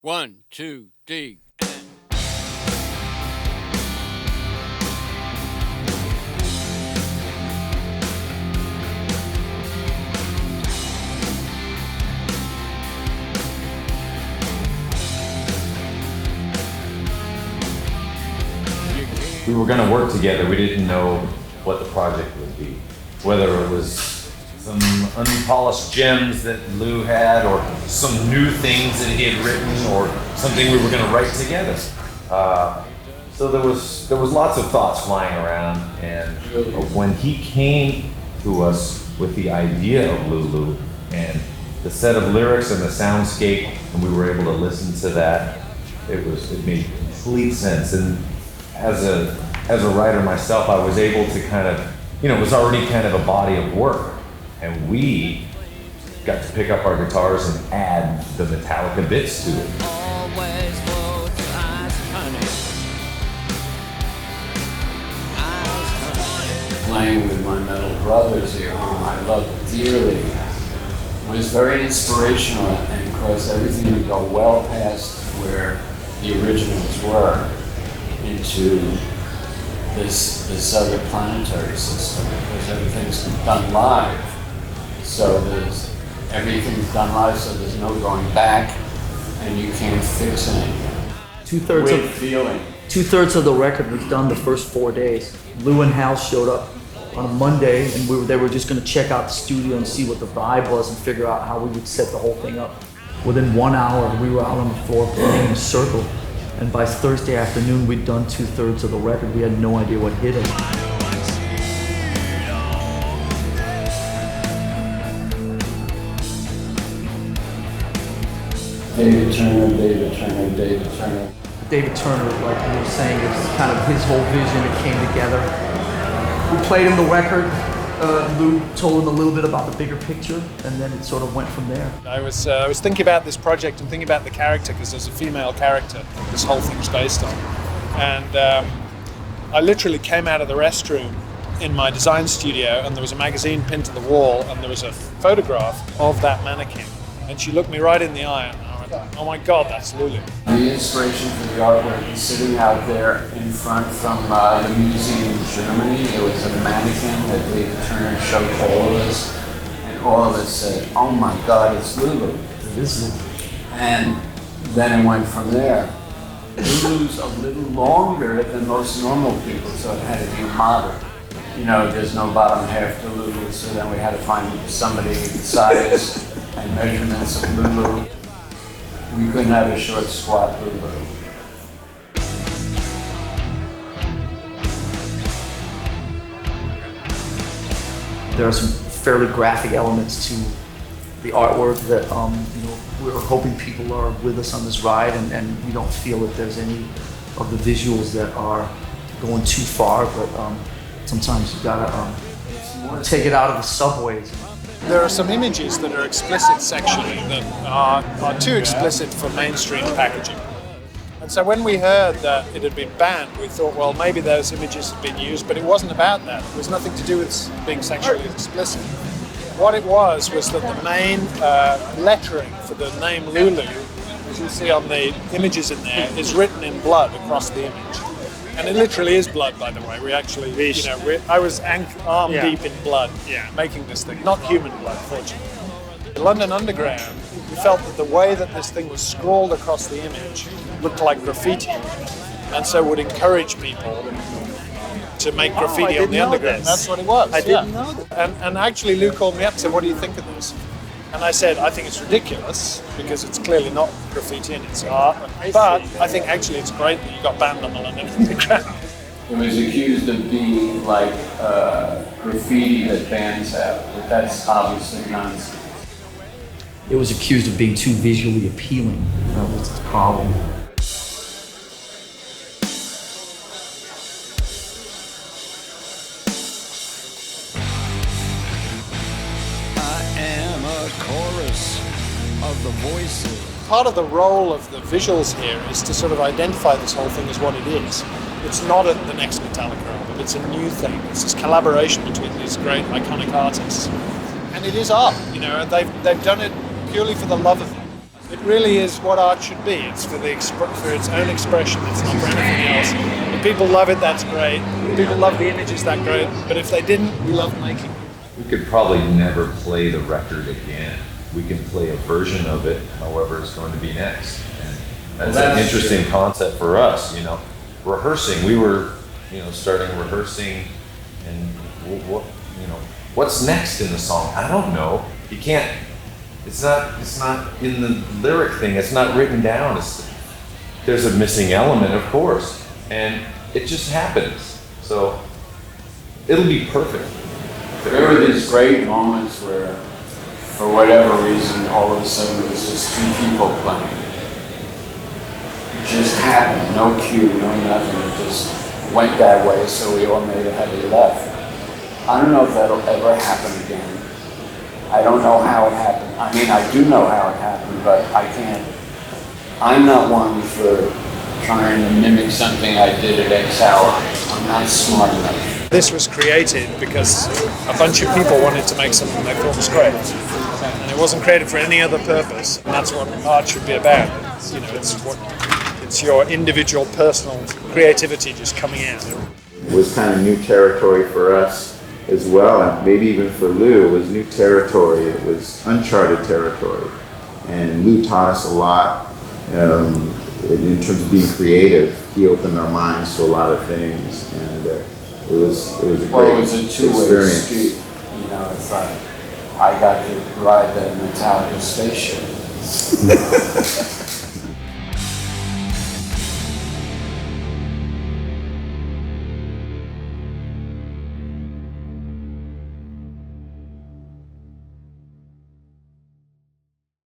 1, 2, 3. We were going to work together. We didn't know what the project would be. Whether it was some unpolished gems that Lou had, or some new things that he had written, or something we were going to write together. So there was lots of thoughts flying around, and when he came to us with the idea of Lulu and the set of lyrics and the soundscape, and we were able to listen to that, it made complete sense. And as a writer myself, I was able to kind of, it was already kind of a body of work. And we got to pick up our guitars and add the Metallica bits to it. Playing with my metal brothers here, whom I love dearly, was very inspirational, and of course everything would go well past where the originals were into this other planetary system, because everything's done live. So everything's done live, so there's no going back, and you can't fix anything. Two-thirds of the record was done the first 4 days. Lou and Hal showed up on a Monday, and they were just going to check out the studio and see what the vibe was and figure out how we would set the whole thing up. Within 1 hour, we were out on the floor playing in a circle, and by Thursday afternoon, we'd done two-thirds of the record. We had no idea what hit it. David Turner. David Turner, like you were saying, is kind of his whole vision. It came together. We played him the record. Lou told him a little bit about the bigger picture, and then it sort of went from there. I was thinking about this project and thinking about the character, because there's a female character this whole thing's based on. And I literally came out of the restroom in my design studio, and there was a magazine pinned to the wall, and there was a photograph of that mannequin. And she looked me right in the eye, and I went, oh my God, that's Lulu. The inspiration for the artwork is sitting out there in front from the museum in Germany. It was a mannequin that David Turner showed all of us, and all of us said, oh my God, it's Lulu. It is Lulu. And then it went from there. Lulu's a little longer than most normal people, so it had to be modern. There's no bottom half to Lulu, so then we had to find somebody the size and measurements of Lulu. We couldn't have a short, squat Lulu. There are some fairly graphic elements to the artwork that we're hoping people are with us on this ride, and we don't feel that there's any of the visuals that are going too far, but sometimes you gotta take it out of the subways. There are some images that are explicit sexually that are too explicit for mainstream packaging. And so when we heard that it had been banned, we thought, well, maybe those images had been used, but it wasn't about that. It was nothing to do with being sexually explicit. What it was that the main lettering for the name Lulu, as you see on the images in there, is written in blood across the image. And it literally is blood, by the way. We actually, I was arm deep in blood making this thing. Not human blood, fortunately. The London Underground, we felt that the way that this thing was scrawled across the image looked like graffiti, and so would encourage people to make graffiti on the Underground. That's what it was. I didn't know that. And actually Lou called me up and said, what do you think of this? And I said, I think it's ridiculous, because it's clearly not graffiti and it's art, but I think actually it's great that you got banned on the London Underground. It was accused of being like graffiti that bands have, but that's obviously nonsense. It was accused of being too visually appealing. That was the problem. Of the voices. Part of the role of the visuals here is to sort of identify this whole thing as what it is. It's not the next Metallica album, it's a new thing. It's this collaboration between these great iconic artists. And it is art, and they've done it purely for the love of it. It really is what art should be. It's for for its own expression. It's not for anything else. If people love it, that's great. If people love the images, that's great. But if they didn't, we love making it. We could probably never play the record again. We can play a version of it, however it's going to be next. And that's an interesting concept for us, you know. Rehearsing, we were, you know, starting rehearsing, and what, you know, what's next in the song? I don't know. You can't. It's not in the lyric thing. It's not written down. There's a missing element, of course, and it just happens. So it'll be perfect. There were these great moments where, for whatever reason, all of a sudden it was just two people playing. It just happened. No cue, no nothing. It just went that way, so we all made a heavy left. I don't know if that'll ever happen again. I don't know how it happened. I mean, I do know how it happened, but I can't. I'm not one for trying to mimic something I did at X hour. I'm not smart enough. This was created because a bunch of people wanted to make something they thought was great. And it wasn't created for any other purpose. And that's what art should be about. It's your individual, personal creativity just coming out. It was kind of new territory for us as well, and maybe even for Lou. It was new territory. It was uncharted territory. And Lou taught us a lot in terms of being creative. He opened our minds to a lot of things, and it was a great Well, it was a two-way experience. street. You know, it's like I got to ride that Metallica spaceship.